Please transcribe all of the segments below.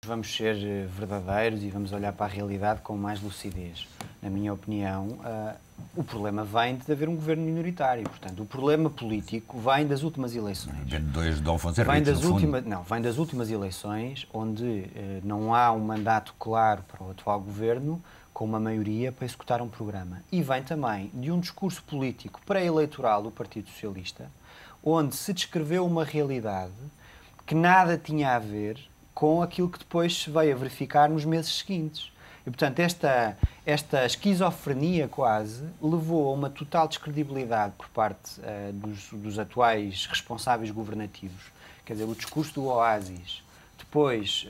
vamos ser verdadeiros e vamos olhar para a realidade com mais lucidez. Na minha opinião, o problema vem de haver um governo minoritário. Portanto, o problema político vem das últimas eleições. Dois Dom Afonso Henriques, vem das últimas eleições, onde não há um mandato claro para o atual governo, com uma maioria para executar um programa. E vem também de um discurso político pré-eleitoral do Partido Socialista, onde se descreveu uma realidade que nada tinha a ver com aquilo que depois se veio a verificar nos meses seguintes. E, portanto, esta esquizofrenia quase levou a uma total descredibilidade por parte dos atuais responsáveis governativos. Quer dizer, o discurso do Oásis depois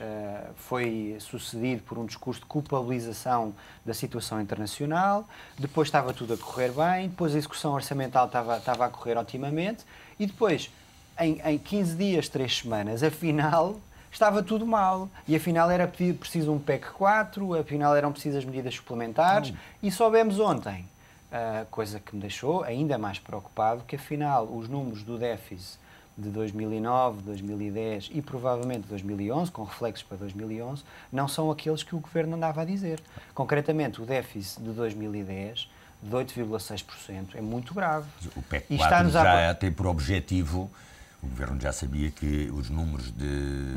foi sucedido por um discurso de culpabilização da situação internacional, depois estava tudo a correr bem, depois a execução orçamental estava a correr otimamente e depois, em 15 dias, 3 semanas, afinal, estava tudo mal. E afinal era preciso um PEC 4, afinal eram precisas medidas suplementares e soubemos ontem, coisa que me deixou ainda mais preocupado, que afinal os números do déficit de 2009, 2010 e provavelmente 2011, com reflexos para 2011, não são aqueles que o Governo andava a dizer. Concretamente, o déficit de 2010, de 8,6%, é muito grave. O PEC 4 já tem por objetivo... O Governo já sabia que os números de...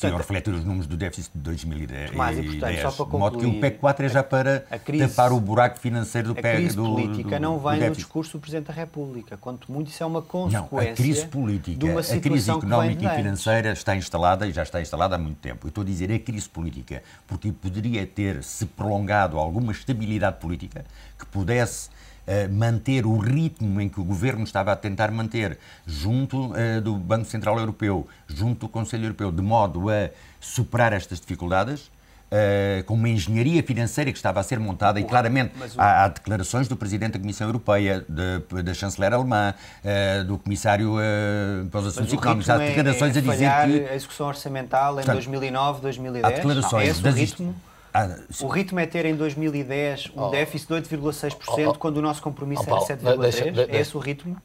Iam refletir os números do déficit de 2010. Tomás, e portanto, só para concluir... De modo que o PEC 4 é já para tapar o buraco financeiro do PEC. A crise política não vem do discurso do Presidente da República. Quanto muito isso é uma consequência... Não, a crise política, de uma situação a crise económica e financeira está instalada e já está instalada há muito tempo. Eu estou a dizer a crise política porque poderia ter-se prolongado alguma estabilidade política que pudesse... manter o ritmo em que o Governo estava a tentar manter junto do Banco Central Europeu, junto do Conselho Europeu, de modo a superar estas dificuldades, com uma engenharia financeira que estava a ser montada e claramente há declarações do Presidente da Comissão Europeia, da chanceler alemã, do Comissário para os Assuntos Económicos, há declarações a dizer que... a execução orçamental em 2009, 2010, há declarações o ritmo... O ritmo é ter em 2010 um déficit de 8,6%, quando o nosso compromisso era 7,3%. É esse o ritmo?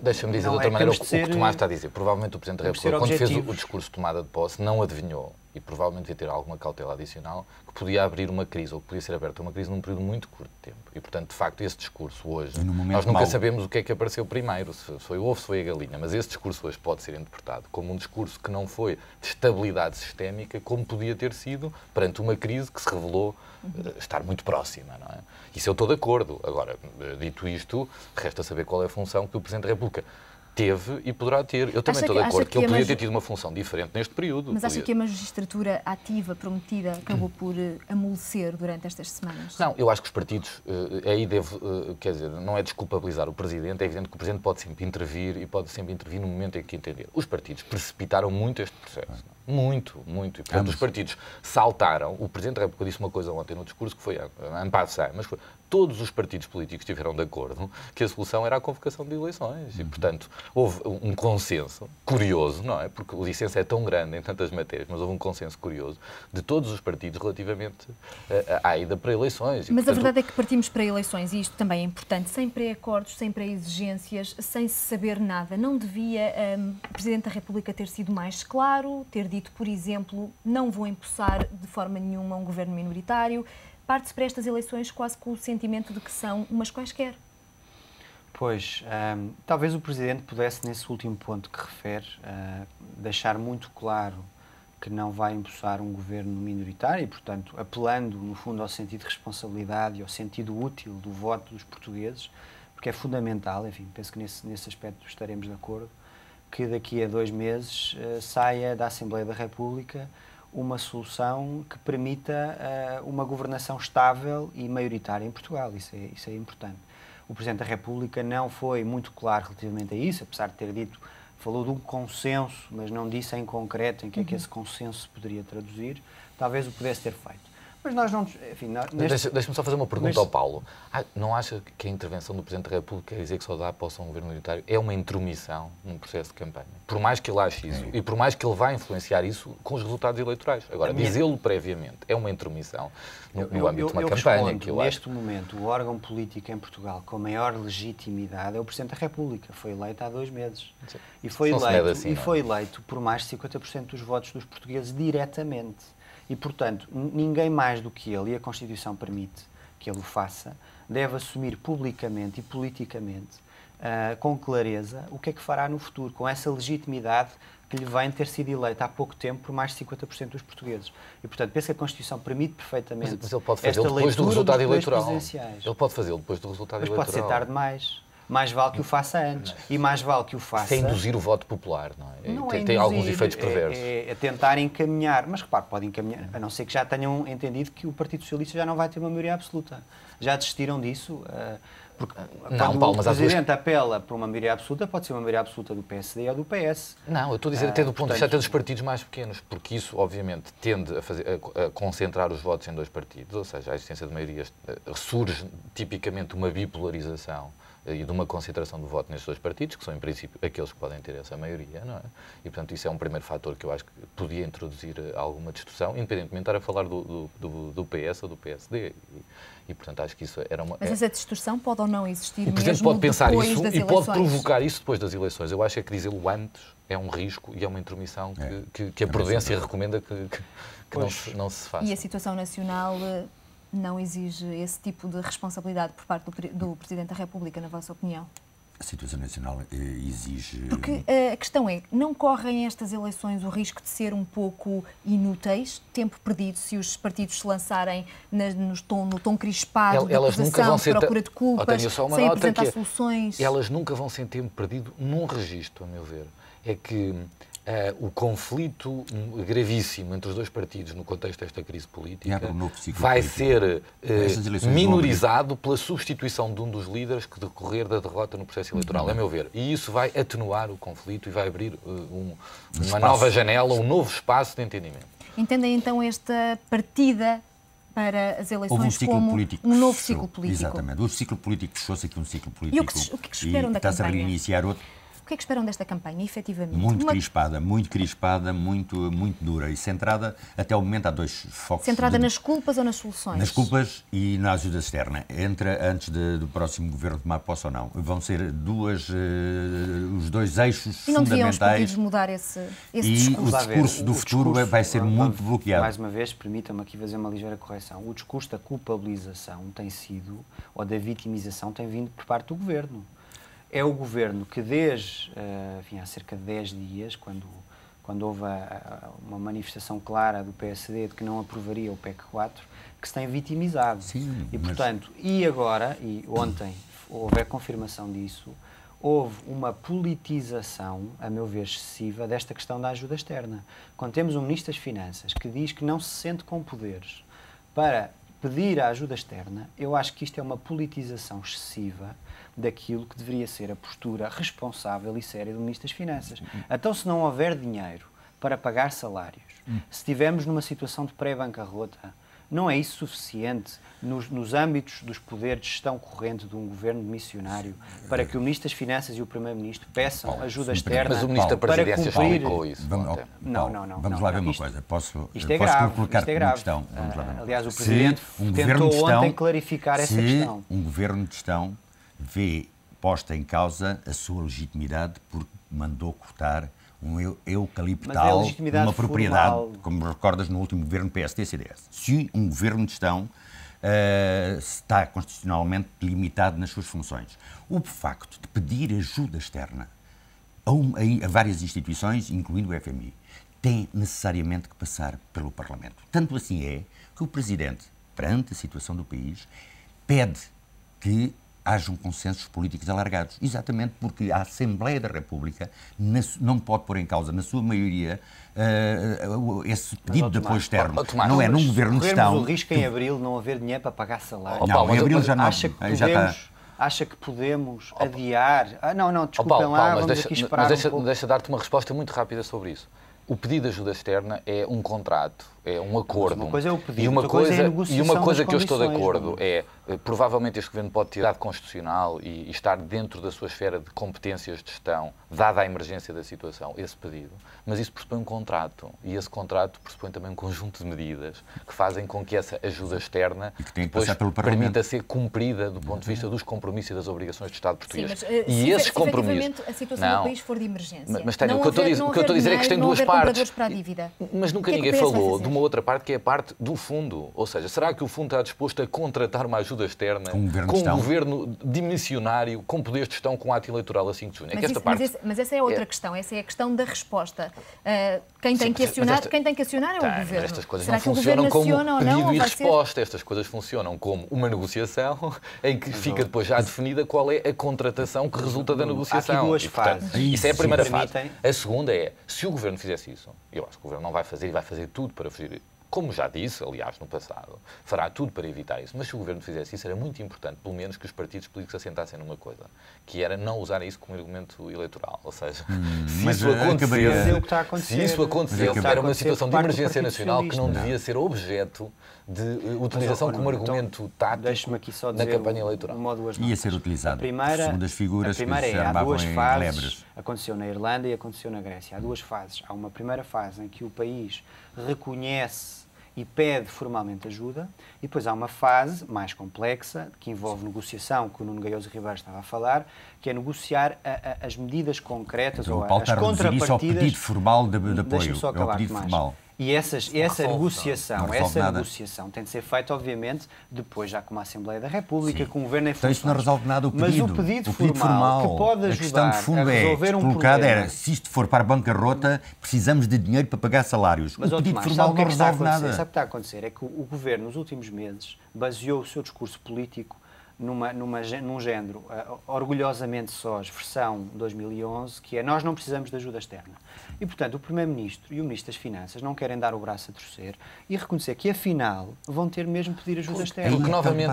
Deixa-me dizer de outra maneira o que o Tomás está a dizer. Provavelmente o Presidente da República, quando fez o discurso de tomada de posse, não adivinhou, e provavelmente devia ter alguma cautela adicional, que podia abrir uma crise, ou que podia ser aberta uma crise num período muito curto de tempo. E, portanto, de facto, esse discurso hoje, nós nunca sabemos o que é que apareceu primeiro, se foi o ovo, se foi a galinha, mas esse discurso hoje pode ser interpretado como um discurso que não foi de estabilidade sistémica, como podia ter sido perante uma crise que se revelou estar muito próxima, não é? Isso eu estou de acordo. Agora, dito isto, resta saber qual é a função que o Presidente da República teve e poderá ter. Eu também estou de acordo que ele podia ter tido uma função diferente neste período. Mas acha que a magistratura ativa, prometida, acabou por amolecer durante estas semanas? Não, eu acho que os partidos, aí quer dizer, não é desculpabilizar o Presidente, é evidente que o Presidente pode sempre intervir e pode sempre intervir no momento em que entender. Os partidos precipitaram muito este processo. Muito, muito. E, portanto, os partidos saltaram. O Presidente da República disse uma coisa ontem no discurso que foi en passant, mas foi, todos os partidos políticos estiveram de acordo que a solução era a convocação de eleições. E, portanto, houve um consenso curioso, não é? Porque o dissenso é tão grande em tantas matérias, mas houve um consenso curioso de todos os partidos relativamente à ida para eleições. E, mas portanto, a verdade é que partimos para eleições, e isto também é importante, sem pré-acordos, sem pré-exigências, sem se saber nada. Não devia o Presidente da República ter sido mais claro, ter dito, por exemplo, não vou empossar de forma nenhuma um governo minoritário? Parte-se para estas eleições quase com o sentimento de que são umas quaisquer. Pois, talvez o Presidente pudesse, nesse último ponto que refere, deixar muito claro que não vai empossar um governo minoritário e, portanto, apelando, no fundo, ao sentido de responsabilidade e ao sentido útil do voto dos portugueses, porque é fundamental, enfim, penso que nesse aspecto estaremos de acordo, que daqui a 2 meses saia da Assembleia da República uma solução que permita uma governação estável e maioritária em Portugal. Isso é importante. O Presidente da República não foi muito claro relativamente a isso, apesar de ter dito, falou de um consenso, mas não disse em concreto em que é que esse consenso se poderia traduzir. Talvez o pudesse ter feito. Mas nós não... Enfim, Deixa-me só fazer uma pergunta ao Paulo. Não acha que a intervenção do Presidente da República, quer dizer que só dá posse a um governo minoritário, é uma intromissão num processo de campanha? Por mais que ele ache isso e por mais que ele vá influenciar isso com os resultados eleitorais. Agora, dizê-lo previamente é uma intromissão no âmbito de uma campanha. Que neste momento, o órgão político em Portugal com maior legitimidade é o Presidente da República. Foi eleito há 2 meses. Sim. E foi eleito por mais de 50% dos votos dos portugueses diretamente. E, portanto, ninguém mais do que ele, e a Constituição permite que ele o faça, deve assumir publicamente e politicamente, com clareza, o que é que fará no futuro, com essa legitimidade que lhe vem ter sido eleito há pouco tempo por mais de 50% dos portugueses. E, portanto, penso que a Constituição permite perfeitamente mas ele pode fazê-lo depois do resultado eleitoral. Ele pode fazê-lo depois do resultado eleitoral. Mas pode ser tarde demais. Mais vale que o faça antes. E mais vale que o faça... Sem induzir o voto popular, não é? Não tem induzir, alguns efeitos perversos. É tentar encaminhar. Mas, repare, pode encaminhar, a não ser que já tenham entendido que o Partido Socialista já não vai ter uma maioria absoluta. Já desistiram disso? Porque quando o Presidente apela para uma maioria absoluta, pode ser uma maioria absoluta do PSD ou do PS. Não, eu estou a dizer até do ponto de vista até dos partidos mais pequenos, porque isso, obviamente, tende a concentrar os votos em dois partidos, ou seja, a existência de maiorias surge tipicamente uma bipolarização e de uma concentração do voto nestes dois partidos, que são, em princípio, aqueles que podem ter essa maioria, não é? E, portanto, isso é um primeiro fator que eu acho que podia introduzir alguma distorção, independentemente de estar a falar do PS ou do PSD. E, portanto, acho que isso era uma... Mas essa distorção pode ou não existir mesmo o Presidente pode pensar depois isso das e eleições. pode provocar isso depois das eleições. Eu acho que dizê-lo antes é um risco e é uma intromissão que a prudência recomenda que não se faça. E a situação nacional não exige esse tipo de responsabilidade por parte do Presidente da República, na vossa opinião? A situação nacional exige... Porque a questão é, não correm estas eleições o risco de ser um pouco inúteis, tempo perdido, se os partidos se lançarem no tom crispado, de acusação, de procura de culpas, sem apresentar soluções? Elas nunca vão ser tempo perdido num registro, a meu ver. É que o conflito gravíssimo entre os dois partidos no contexto desta crise política vai ser minorizado pela substituição de um dos líderes que decorrer da derrota no processo eleitoral, a meu ver. E isso vai atenuar o conflito e vai abrir uma nova janela, um novo espaço de entendimento. Entendem então esta partida para as eleições como um novo ciclo político? Exatamente. O ciclo político fechou-se aqui um ciclo político. E o que esperam da campanha? Está-se a reiniciar outro. O que é que esperam desta campanha, efetivamente? Muito crispada, muito dura e centrada, até o momento há dois focos. Centrada nas culpas ou nas soluções? Nas culpas e na ajuda externa. Antes do próximo governo tomar posse ou não. Vão ser os dois eixos fundamentais. E não deviam os partidos mudar esse discurso? O discurso do futuro vai ser muito bloqueado. Mais uma vez, permitam-me aqui fazer uma ligeira correção. O discurso da culpabilização tem sido, ou da vitimização, tem vindo por parte do governo. É o governo que desde, há cerca de 10 dias, quando houve uma manifestação clara do PSD de que não aprovaria o PEC 4, que se tem vitimizado. Sim, e, portanto, e agora, e ontem houve a confirmação disso, houve uma politização, a meu ver, excessiva desta questão da ajuda externa. Quando temos um Ministro das Finanças que diz que não se sente com poderes para pedir a ajuda externa, eu acho que isto é uma politização excessiva daquilo que deveria ser a postura responsável e séria do Ministro das Finanças. Então, se não houver dinheiro para pagar salários, se estivermos numa situação de pré-bancarrota, não é isso suficiente nos âmbitos dos poderes de gestão corrente de um governo missionário para que o Ministro das Finanças e o Primeiro-Ministro peçam ajuda externa mas o Ministro da Presidência explicou isso. Vamos lá ver uma coisa. Isto é grave. Colocar-te uma questão. Aliás, o Presidente tentou ontem clarificar essa questão. Um governo de gestão vê posta em causa a sua legitimidade porque mandou cortar um eucaliptal numa propriedade, como recordas no último governo PSD-CDS. Se um governo de gestão está constitucionalmente limitado nas suas funções, o facto de pedir ajuda externa a várias instituições, incluindo o FMI, tem necessariamente que passar pelo Parlamento. Tanto assim é que o Presidente, perante a situação do país, pede que hajam consensos políticos alargados, exatamente porque a Assembleia da República não pode pôr em causa, na sua maioria, esse pedido de apoio externo. Não é num governo de gestão... o risco em abril não haver dinheiro para pagar salário. Não, em abril já não... Acha que podemos adiar... desculpem lá, vamos aqui esperar um pouco. Deixa dar-te uma resposta muito rápida sobre isso. O pedido de ajuda externa é um contrato, é um acordo. Uma coisa é o pedido, e uma coisa que eu estou de acordo não? é, provavelmente este governo pode ter dado constitucional e estar dentro da sua esfera de competências de gestão, dada a emergência da situação, esse pedido. Mas isso pressupõe um contrato. E esse contrato pressupõe também um conjunto de medidas que fazem com que essa ajuda externa depois permita ser cumprida do ponto de vista dos compromissos e das obrigações do Estado português. Sim, mas, e esses compromissos... a situação do país for de emergência. Mas Tânia, o que eu estou a dizer é que isto tem duas partes. Para a dívida. Mas nunca ninguém falou de uma outra parte que é a parte do fundo. Ou seja, será que o fundo está disposto a contratar uma ajuda externa com um governo dimissionário, com poderes de gestão, com ato eleitoral a 5 de junho? Mas essa é outra questão. Essa é a questão da resposta. Quem tem que acionar é o governo. Estas coisas será não funcionam como pedido e resposta. Estas coisas funcionam como uma negociação em que fica depois já definida qual é a contratação que resulta da negociação. Há aqui duas fases. Isso é a primeira fase. A segunda é, se o governo fizesse isso, eu acho que o governo não vai fazer e vai fazer tudo para fugir. Como já disse, aliás, no passado, fará tudo para evitar isso. Mas se o governo fizesse isso, era muito importante, pelo menos, que os partidos políticos assentassem numa coisa, que era não usarem isso como argumento eleitoral. Ou seja, se isso acontecesse, era uma situação de emergência nacional que não devia ser objeto de utilização como argumento tático na campanha eleitoral. Ia ser utilizado. Segundo as figuras que se armavam em lebres. Aconteceu na Irlanda e aconteceu na Grécia. Há duas fases. Há uma primeira fase em que o país reconhece e pede formalmente ajuda, e depois há uma fase mais complexa, que envolve negociação, que o Nuno Gaioso Ribeiro estava a falar, que é negociar as medidas concretas ou as contrapartidas. Isso ao pedido formal de apoio. É o pedido formal. E essa negociação tem de ser feita, obviamente, depois já com uma Assembleia da República, com o Governo em funções. Então isso não resolve nada o pedido. Mas o pedido formal que pode ajudar a resolver um problema... se isto for para a bancarrota, precisamos de dinheiro para pagar salários. Mas o pedido formal não resolve nada. Sabe o que está a acontecer? É que o Governo, nos últimos meses, baseou o seu discurso político num género orgulhosamente sós, versão 2011, que é nós não precisamos de ajuda externa. E, portanto, o Primeiro-Ministro e o Ministro das Finanças não querem dar o braço a torcer e reconhecer que, afinal, vão ter mesmo de pedir ajuda externa.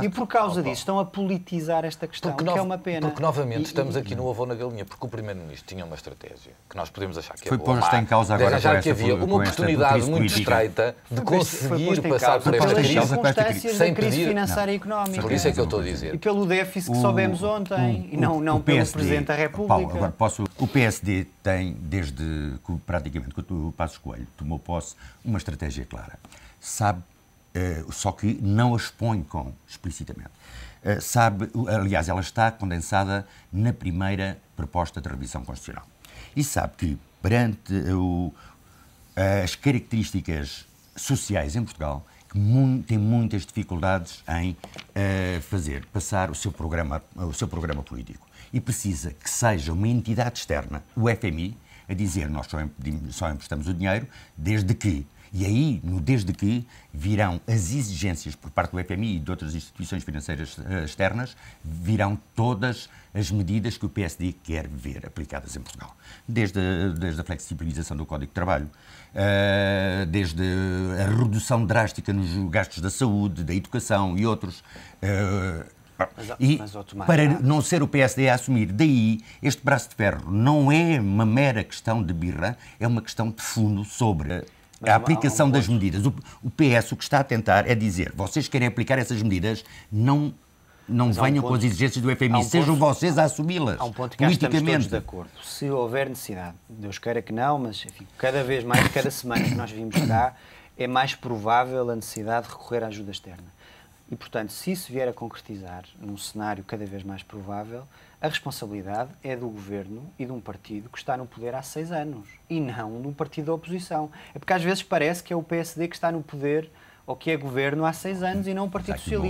E, por causa disso, estão a politizar esta questão, que é uma pena. Porque, novamente, estamos aqui no avô na galinha, porque o Primeiro-Ministro tinha uma estratégia que nós podemos achar que é boa, posta em causa agora já que havia uma oportunidade muito estreita de conseguir passar por esta crise sem pedir... financeira e económica. Por isso é que eu estou a dizer. E pelo déficit que soubemos ontem, e não pelo Presidente da República. Paulo, agora o PSD tem, desde que praticamente o Passos Coelho tomou posse, uma estratégia clara. Sabe, só que não a expõe explicitamente. Sabe, aliás, ela está condensada na primeira proposta de revisão constitucional. E sabe que, perante as características sociais em Portugal, tem muitas dificuldades em passar o seu programa político. E precisa que seja uma entidade externa, o FMI, a dizer nós só emprestamos o dinheiro desde que, e aí, no desde que, virão as exigências por parte do FMI e de outras instituições financeiras externas, virão todas as medidas que o PSD quer ver aplicadas em Portugal. Desde a flexibilização do Código de Trabalho, desde a redução drástica nos gastos da saúde, da educação e outros. Para não ser o PSD a assumir, daí este braço de ferro não é uma mera questão de birra, é uma questão de fundo sobre a aplicação das medidas. O PS o que está a tentar é dizer, vocês querem aplicar essas medidas, não venham com as exigências do FMI, sejam vocês a assumi-las. Há um ponto que estamos todos de acordo. Se houver necessidade, Deus queira que não, mas enfim, cada vez mais, cada semana que nós vimos cá, é mais provável a necessidade de recorrer à ajuda externa. E, portanto, se isso vier a concretizar num cenário cada vez mais provável, a responsabilidade é do Governo e de um partido que está no poder há 6 anos e não de um partido da oposição. É porque às vezes parece que é o PSD que está no poder ou que é Governo há 6 anos e não o Partido Socialista.